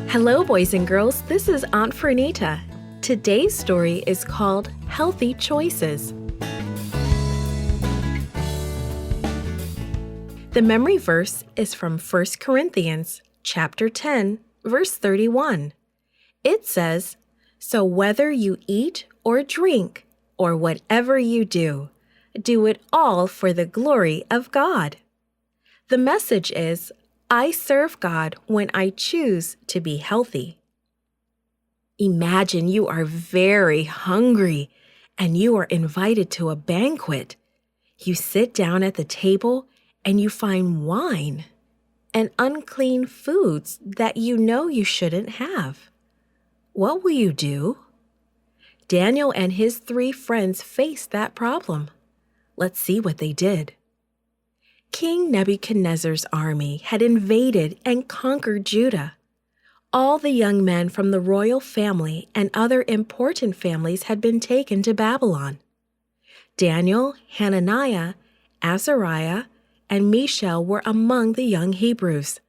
Hello, boys and girls. This is Aunt Fernita. Today's story is called Healthy Choices. The memory verse is from 1 Corinthians chapter 10, verse 31. It says, "So whether you eat or drink or whatever you do it all for the glory of God." The message is, I serve God when I choose to be healthy. Imagine you are very hungry and you are invited to a banquet. You sit down at the table and you find wine and unclean foods that you know you shouldn't have. What will you do? Daniel and his 3 friends faced that problem. Let's see what they did. King Nebuchadnezzar's army had invaded and conquered Judah. All the young men from the royal family and other important families had been taken to Babylon. Daniel, Hananiah, Azariah, and Mishael were among the young Hebrews.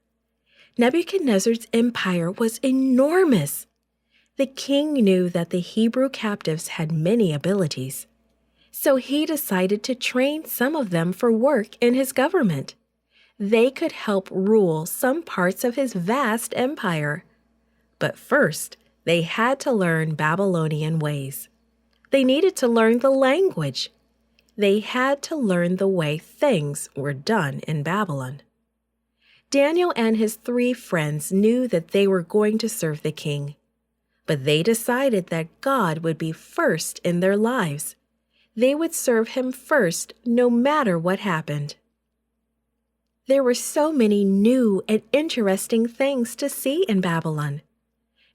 Nebuchadnezzar's empire was enormous. The king knew that the Hebrew captives had many abilities. So he decided to train some of them for work in his government. They could help rule some parts of his vast empire. But first, they had to learn Babylonian ways. They needed to learn the language. They had to learn the way things were done in Babylon. Daniel and his 3 friends knew that they were going to serve the king. But they decided that God would be first in their lives. They would serve him first, no matter what happened. There were so many new and interesting things to see in Babylon.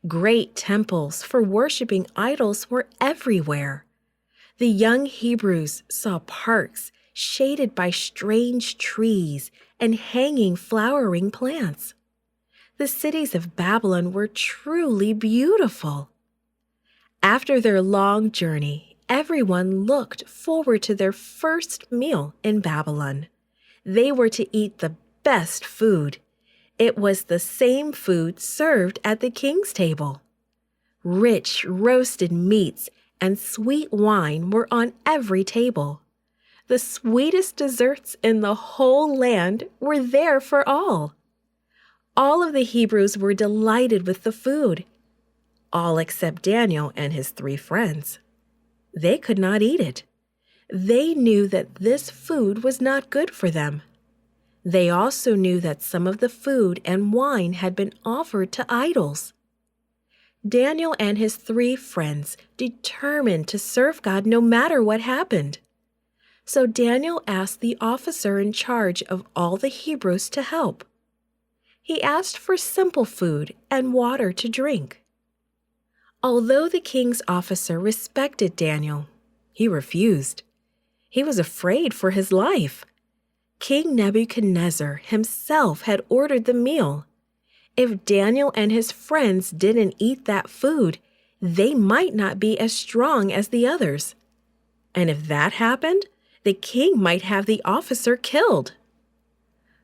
Great temples for worshiping idols were everywhere. The young Hebrews saw parks shaded by strange trees and hanging flowering plants. The cities of Babylon were truly beautiful. After their long journey, everyone looked forward to their first meal in Babylon. They were to eat the best food. It was the same food served at the king's table. Rich roasted meats and sweet wine were on every table. The sweetest desserts in the whole land were there for all. All of the Hebrews were delighted with the food, all except Daniel and his 3 friends. They could not eat it. They knew that this food was not good for them. They also knew that some of the food and wine had been offered to idols. Daniel and his 3 friends determined to serve God no matter what happened. So Daniel asked the officer in charge of all the Hebrews to help. He asked for simple food and water to drink. Although the king's officer respected Daniel, he refused. He was afraid for his life. King Nebuchadnezzar himself had ordered the meal. If Daniel and his friends didn't eat that food, they might not be as strong as the others. And if that happened, the king might have the officer killed.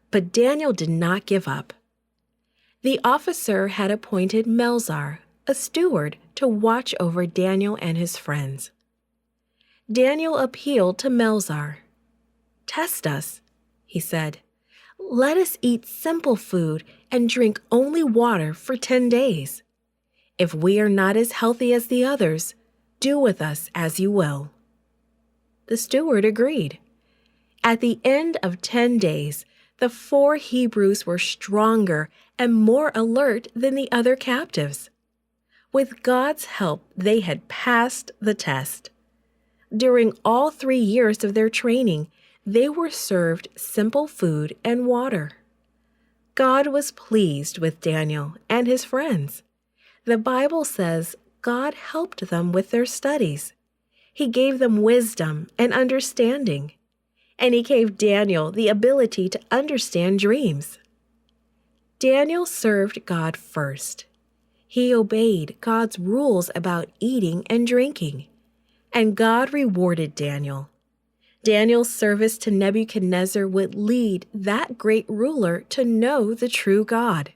But Daniel did not give up. The officer had appointed Melzar, a steward, to watch over Daniel and his friends. Daniel appealed to Melzar. "Test us," he said. "Let us eat simple food and drink only water for 10 days. If we are not as healthy as the others, do with us as you will." The steward agreed. At the end of 10 days, the 4 Hebrews were stronger and more alert than the other captives. With God's help, they had passed the test. During all 3 years of their training, they were served simple food and water. God was pleased with Daniel and his friends. The Bible says God helped them with their studies. He gave them wisdom and understanding, and he gave Daniel the ability to understand dreams. Daniel served God first. He obeyed God's rules about eating and drinking. and God rewarded Daniel. Daniel's service to Nebuchadnezzar would lead that great ruler to know the true God.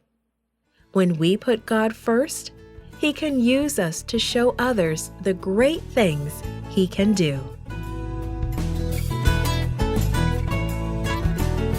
When we put God first, He can use us to show others the great things He can do.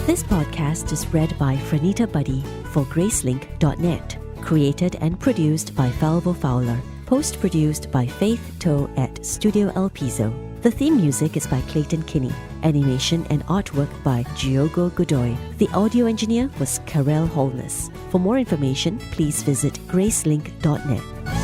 This podcast is read by Franita Buddy for Gracelink.net. Created and produced by Falvo Fowler. Post-produced by Faith Toe at Studio El Piso. The theme music is by Clayton Kinney. Animation and artwork by Giogo Godoy. The audio engineer was Karel Holness. For more information, please visit Gracelink.net.